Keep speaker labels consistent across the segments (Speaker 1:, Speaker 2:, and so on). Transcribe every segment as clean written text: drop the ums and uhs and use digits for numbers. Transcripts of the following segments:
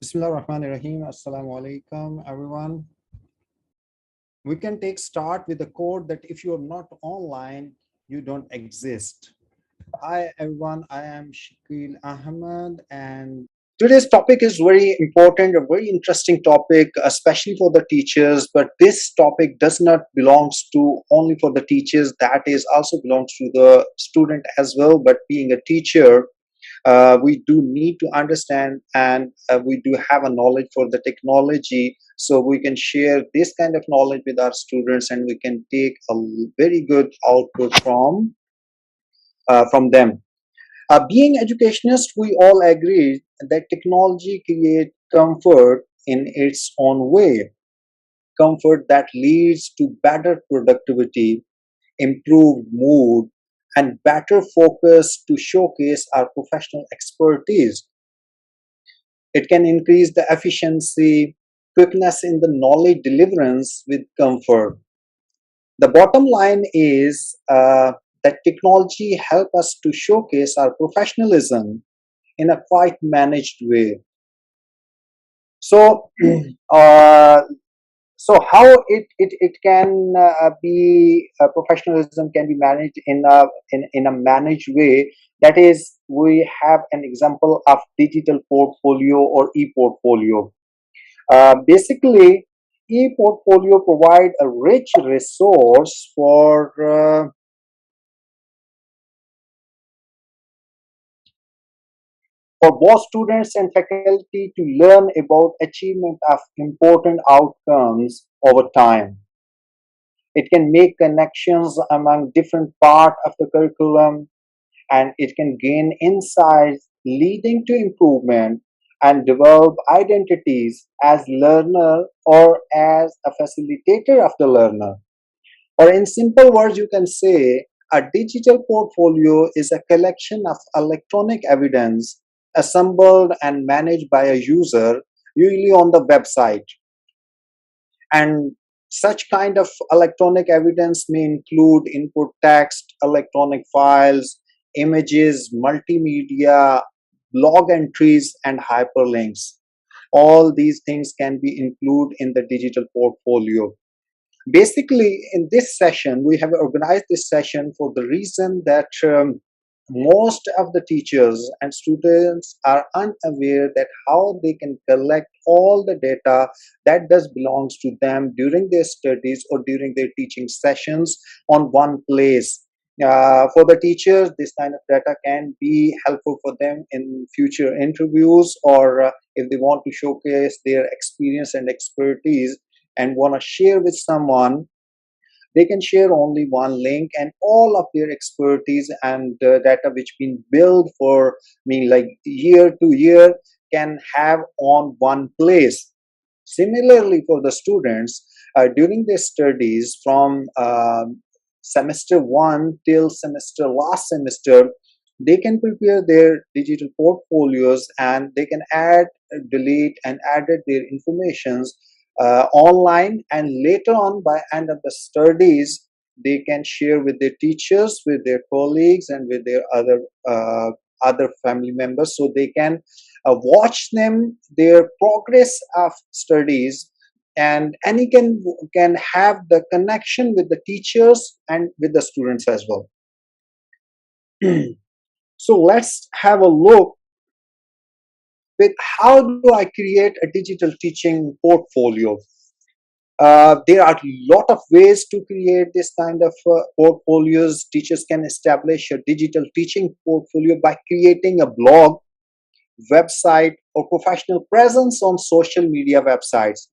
Speaker 1: Bismillahirrahmanirrahim. Assalamu alaikum, everyone. We can take start with a quote that if you're not online, you don't exist. Hi, everyone. I am Shakil Ahmed, and today's topic is very important, a very interesting topic, especially for the teachers. But this topic does not belongs to only for the teachers. That is also belongs to the student as well. But being a teacher, we do need to understand and we do have a knowledge for the technology, so we can share this kind of knowledge with our students and we can take a very good output from them. Being educationists, we all agree that technology creates comfort in its own way, comfort that leads to better productivity, improved mood, and better focus to showcase our professional expertise. It can increase the efficiency, quickness in the knowledge deliverance with comfort. The bottom line is that technology help us to showcase our professionalism in a quite managed way. So, uh, how it can be professionalism can be managed in a managed way. That is, we have an example of digital portfolio or e-portfolio. Basically, e-portfolio provide a rich resource for both students and faculty to learn about achievement of important outcomes over time. It can make connections among different part of the curriculum, and it can gain insights leading to improvement and develop identities as learner or as a facilitator of the learner. Or in simple words, you can say a digital portfolio is a collection of electronic evidence assembled and managed by a user, usually on the website. And such kind of electronic evidence may include input text, electronic files, images, multimedia, blog entries, and hyperlinks. All these things can be included in the digital portfolio. Basically, in this session, we have organized this session for the reason that most of the teachers and students are unaware that how they can collect all the data that does belongs to them during their studies or during their teaching sessions on one place. For the teachers, this kind of data can be helpful for them in future interviews, or if they want to showcase their experience and expertise and want to share with someone, they can share only one link and all of their expertise and data which been built for me like year to year can have on one place. Similarly, for the students, during their studies from semester 1 till semester last semester, they can prepare their digital portfolios and they can add, delete, and edit their informations online, and later on by end of the studies they can share with their teachers, with their colleagues, and with their other family members, so they can watch them their progress of studies, and any can have the connection with the teachers and with the students as well. So let's have a look with how do I create a digital teaching portfolio. There are a lot of ways to create this kind of portfolios. Teachers can establish a digital teaching portfolio by creating a blog, website, or professional presence on social media websites.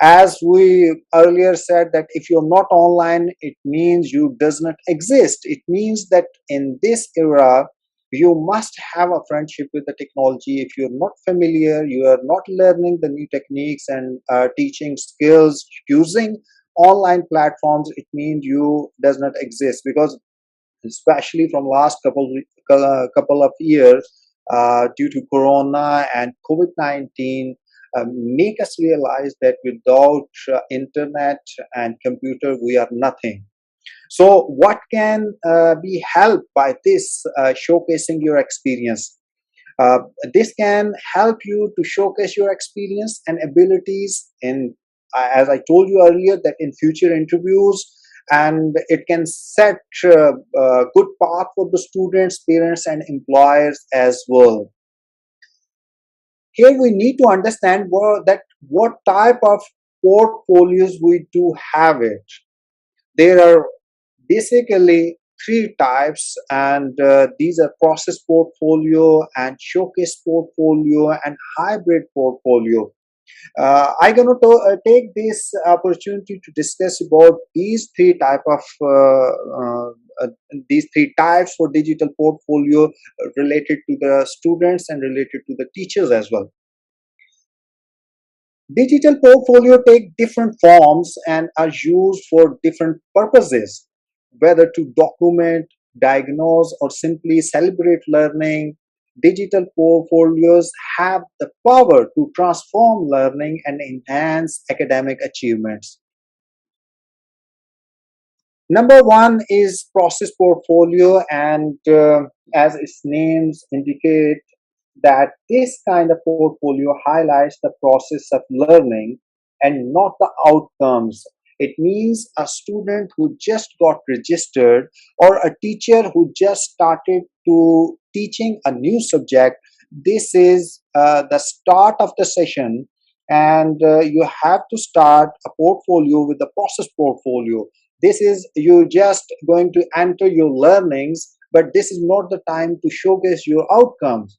Speaker 1: As we earlier said, that if you're not online, it means you does not exist. It means that in this era, you must have a friendship with the technology. If you're not familiar, you are not learning the new techniques and teaching skills using online platforms, it means you does not exist, because especially from last couple of years, due to Corona and COVID-19, make us realize that without internet and computer, we are nothing. So, what can be helped by this showcasing your experience? Uh, this can help you to showcase your experience and abilities in, as I told you earlier, that in future interviews, and it can set a good path for the students, parents, and employers as well. Here we need to understand what type of portfolios we do have it. There are basically three types, and these are process portfolio and showcase portfolio and hybrid portfolio. I'm going to take this opportunity to discuss about these three types for digital portfolio related to the students and related to the teachers as well. Digital portfolio take different forms and are used for different purposes, whether to document, diagnose, or simply celebrate learning. Digital portfolios have the power to transform learning and enhance academic achievements. Number one is process portfolio, and as its names indicate, that this kind of portfolio highlights the process of learning and not the outcomes. It means a student who just got registered or a teacher who just started to teaching a new subject. This is the start of the session, and you have to start a portfolio with the process portfolio. This is you just going to enter your learnings, but this is not the time to showcase your outcomes.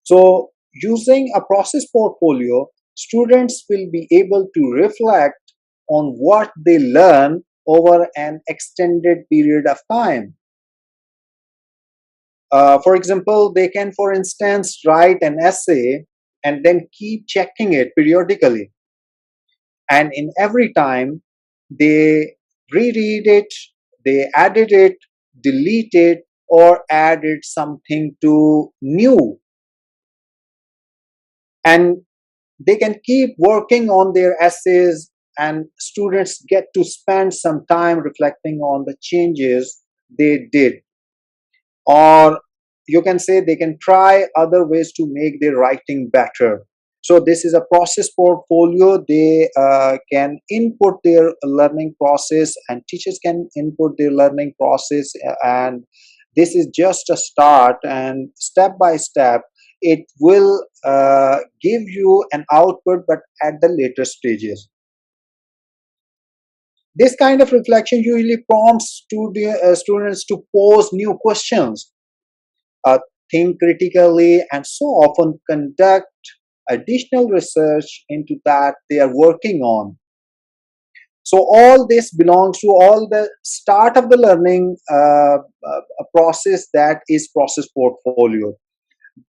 Speaker 1: So, using a process portfolio, students will be able to reflect on what they learn over an extended period of time. For example, they can, for instance, write an essay and then keep checking it periodically. And in every time, they reread it, they edit it, delete it, or added something to new. And they can keep working on their essays, and students get to spend some time reflecting on the changes they did, or you can say they can try other ways to make their writing better. So this is a process portfolio. They can input their learning process, and teachers can input their learning process, and this is just a start, and step by step it will give you an output, but at the later stages. This kind of reflection usually prompts students to pose new questions, uh, think critically, and so often conduct additional research into that they are working on. So all this belongs to all the start of the learning process, that is process portfolio.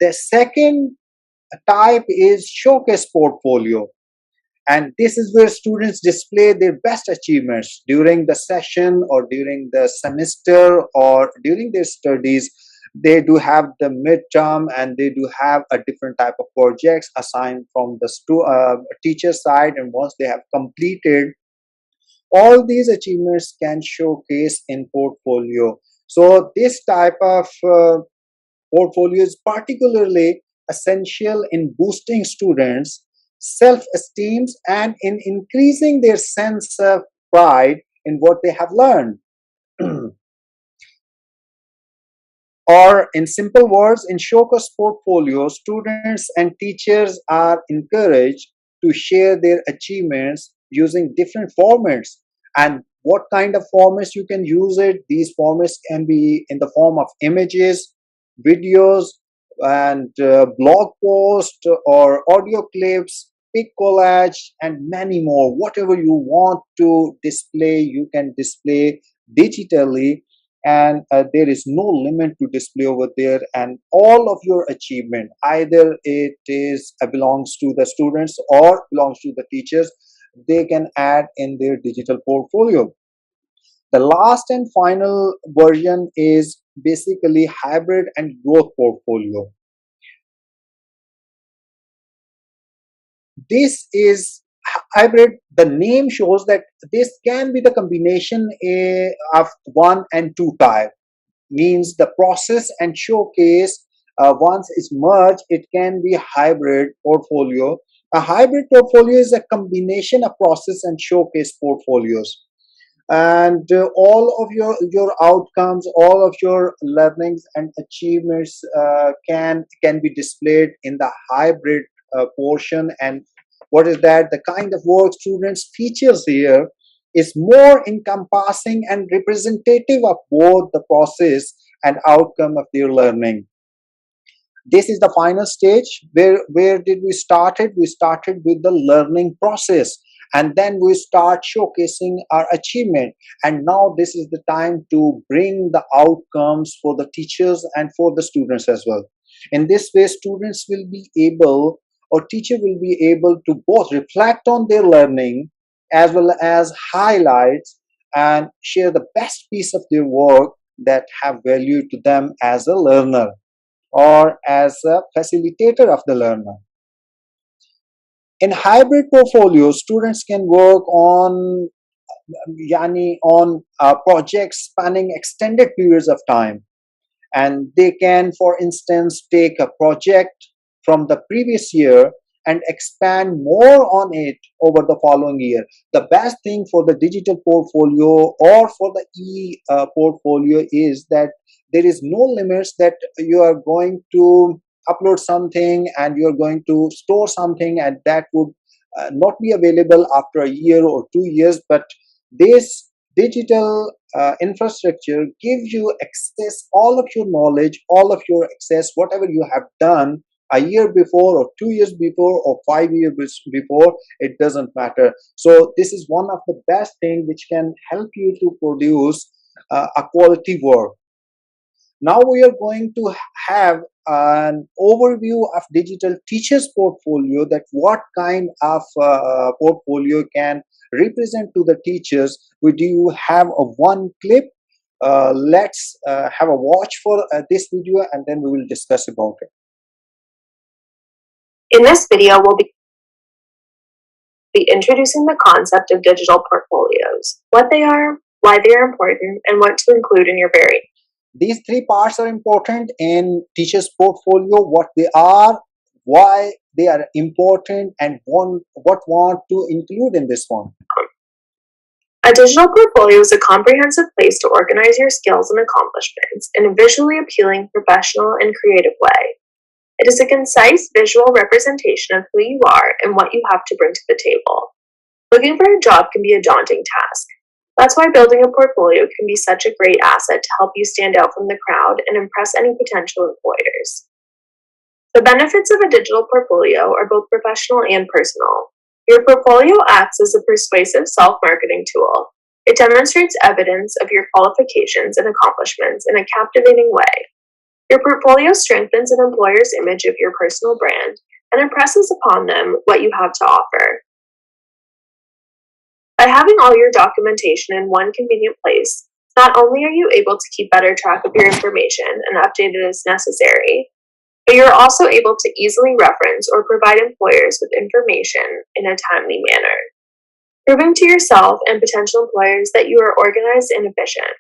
Speaker 1: The second type is showcase portfolio, and this is where students display their best achievements during the session or during the semester or during their studies. They do have the midterm, and they do have a different type of projects assigned from the teacher side, and once they have completed all these achievements can showcase in portfolio. So this type of portfolio is particularly essential in boosting students self-esteem and in increasing their sense of pride in what they have learned. Or in simple words, in showcase portfolio, students and teachers are encouraged to share their achievements using different formats. And what kind of formats you can use it? These formats can be in the form of images, videos, and blog posts or audio clips, pic collage, and many more. Whatever you want to display, you can display digitally, and there is no limit to display over there, and all of your achievement, either it is belongs to the students or belongs to the teachers, they can add in their digital portfolio. The last and final version is basically hybrid and growth portfolio. This is hybrid. The name shows that this can be the combination of one and two type, means the process and showcase Once it's merged, it can be a hybrid portfolio. A hybrid portfolio is a combination of process and showcase portfolios, and all of your outcomes, all of your learnings and achievements can be displayed in the hybrid portion. And what is that? The kind of work students features here is more encompassing and representative of both the process and outcome of their learning. This is the final stage. Where did we started? We started with the learning process, and then we start showcasing our achievement. And now this is the time to bring the outcomes for the teachers and for the students as well. In this way, students will be able, or teacher will be able to both reflect on their learning as well as highlights and share the best piece of their work that have value to them as a learner or as a facilitator of the learner. In hybrid portfolios, students can work on projects spanning extended periods of time, and they can, for instance, take a project from the previous year and expand more on it over the following year. The best thing for the digital portfolio or for the portfolio is that there is no limits that you are going to upload something and you are going to store something, and that would not be available after a year or 2 years. But this digital infrastructure gives you access all of your knowledge, all of your access, whatever you have done a year before or 2 years before or 5 years before, it doesn't matter. So this is one of the best things which can help you to produce a quality work. Now we are going to have an overview of digital teachers portfolio, that what kind of portfolio can represent to the teachers. We do have a one clip. Let's have a watch for this video, and then we will discuss about it.
Speaker 2: In this video, we'll be introducing the concept of digital portfolios, what they are, why they are important, and what to include in your variant.
Speaker 1: These three parts are important in teachers portfolio: what they are, why they are important, and what want to include in this one.
Speaker 2: A digital portfolio is a comprehensive place to organize your skills and accomplishments in a visually appealing, professional, and creative way. It is a concise visual representation of who you are and what you have to bring to the table. Looking for a job can be a daunting task. That's why building a portfolio can be such a great asset to help you stand out from the crowd and impress any potential employers. The benefits of a digital portfolio are both professional and personal. Your portfolio acts as a persuasive self-marketing tool. It demonstrates evidence of your qualifications and accomplishments in a captivating way. Your portfolio strengthens an employer's image of your personal brand and impresses upon them what you have to offer. By having all your documentation in one convenient place, not only are you able to keep better track of your information and update it as necessary, but you're also able to easily reference or provide employers with information in a timely manner, proving to yourself and potential employers that you are organized and efficient.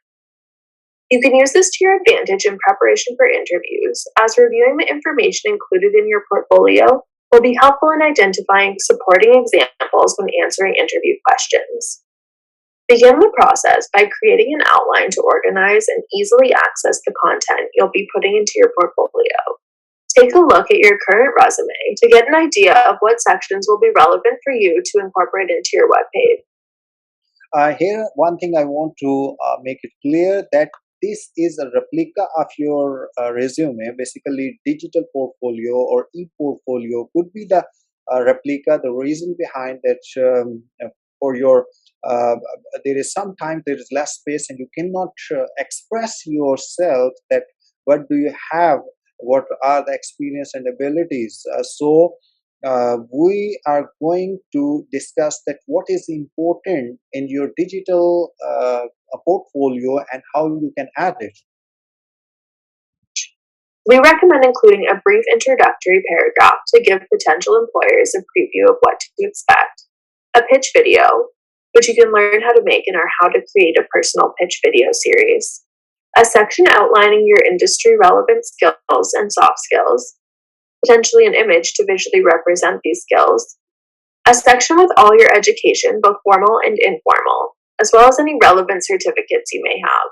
Speaker 2: You can use this to your advantage in preparation for interviews, as reviewing the information included in your portfolio will be helpful in identifying supporting examples when answering interview questions. Begin the process by creating an outline to organize and easily access the content you'll be putting into your portfolio. Take a look at your current resume to get an idea of what sections will be relevant for you to incorporate into your webpage.
Speaker 1: Here, one thing I want to make it clear, that this is a replica of your resume. Basically, digital portfolio or e-portfolio could be the replica. The reason behind that, for your there is sometimes there is less space and you cannot express yourself, that what do you have, what are the experience and abilities. So we are going to discuss that what is important in your digital portfolio and how you can add it.
Speaker 2: We recommend including a brief introductory paragraph to give potential employers a preview of what to expect, a pitch video, which you can learn how to make in our How to Create a Personal Pitch video series, A section outlining your industry relevant skills and soft skills, potentially an image to visually represent these skills. A section with all your education, both formal and informal, as well as any relevant certificates you may have.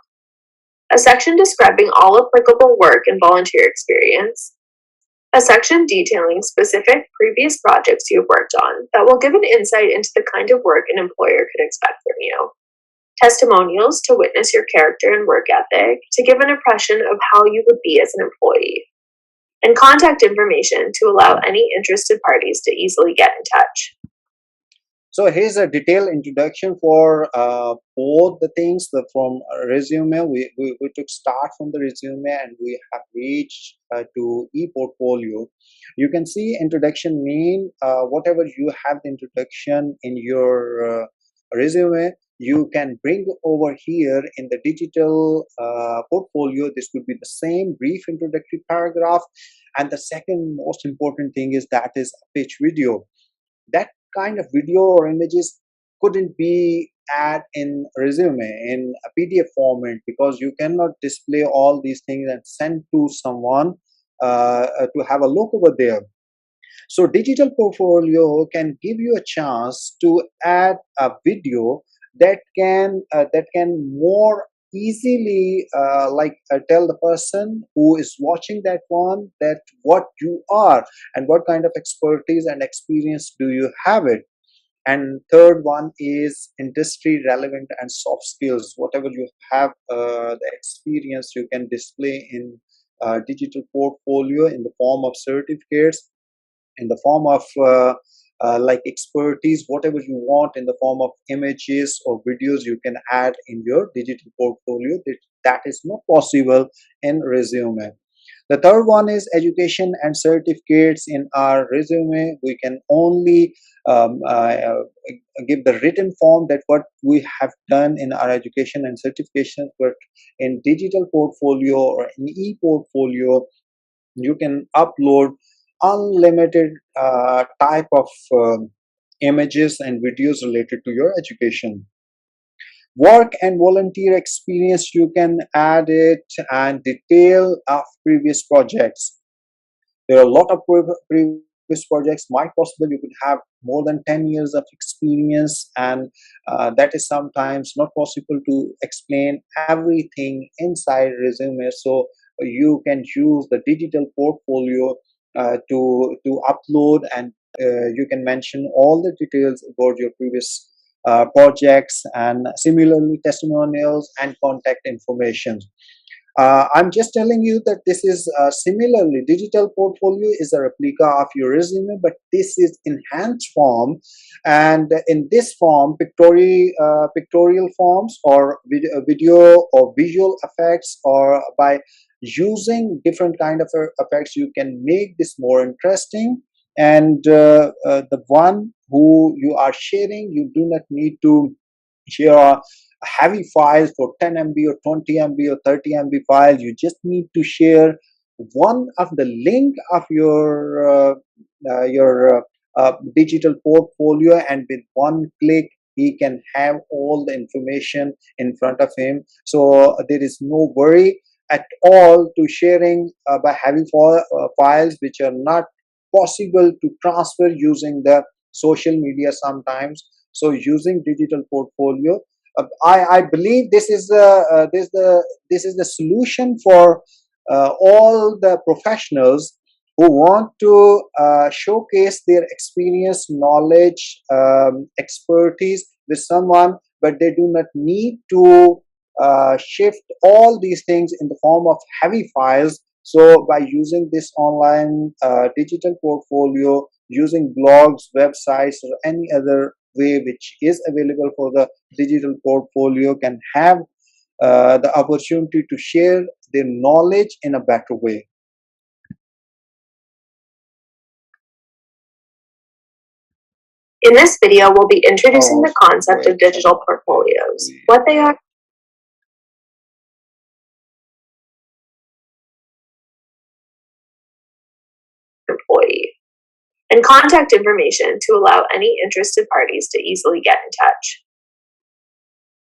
Speaker 2: A section describing all applicable work and volunteer experience. A section detailing specific previous projects you've worked on that will give an insight into the kind of work an employer could expect from you. Testimonials to witness your character and work ethic to give an impression of how you would be as an employee. And contact information to allow any interested parties to easily get in touch.
Speaker 1: So here's a detailed introduction for both the things. From resume, we took start from the resume and we have reached to e-portfolio. You can see introduction mean whatever you have the introduction in your resume, you can bring over here in the digital portfolio. This could be the same brief introductory paragraph. And the second most important thing is that is a pitch video. That kind of video or images couldn't be add in resume in a PDF format, because you cannot display all these things and send to someone to have a look over there. So digital portfolio can give you a chance to add a video that can more easily tell the person who is watching that one that what you are and what kind of expertise and experience do you have it. And third one is industry relevant and soft skills. Whatever you have the experience you can display in digital portfolio in the form of certificates, in the form of like expertise, whatever you want in the form of images or videos you can add in your digital portfolio. That is not possible in resume. The third one is education and certificates. In our resume we can only give the written form that what we have done in our education and certifications, but in digital portfolio or in e-portfolio you can upload unlimited type of images and videos related to your education. Work and volunteer experience, you can add it, and detail of previous projects. There are a lot of previous projects. Might possible you could have more than 10 years of experience, and that is sometimes not possible to explain everything inside resume. So you can use the digital portfolio to upload, and you can mention all the details about your previous projects, and similarly testimonials and contact information. I'm just telling you that this is similarly digital portfolio is a replica of your resume, but this is enhanced form, and in this form pictorial forms or video or visual effects, or by using different kind of effects you can make this more interesting. And the one who you are sharing, you do not need to share a heavy file for 10 MB or 20 MB or 30 MB file. You just need to share one of the link of your digital portfolio, and with one click he can have all the information in front of him. So there is no worry at all to sharing by having files which are not possible to transfer using the social media sometimes. So using digital portfolio, I believe this is the solution for all the professionals who want to showcase their experience, knowledge, expertise with someone, but they do not need to shift all these things in the form of heavy files. So by using this online digital portfolio, using blogs, websites, or any other way which is available for the digital portfolio, can have the opportunity to share their knowledge in a better way.
Speaker 2: In this video, we'll be introducing
Speaker 1: Oh,
Speaker 2: the concept of digital portfolios, what they are, employee, and contact information to allow any interested parties to easily get in touch.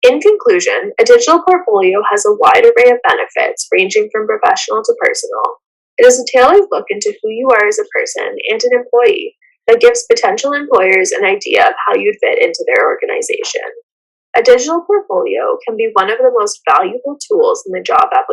Speaker 2: In conclusion, a digital portfolio has a wide array of benefits ranging from professional to personal. It is a tailored look into who you are as a person and an employee that gives potential employers an idea of how you'd fit into their organization. A digital portfolio can be one of the most valuable tools in the job application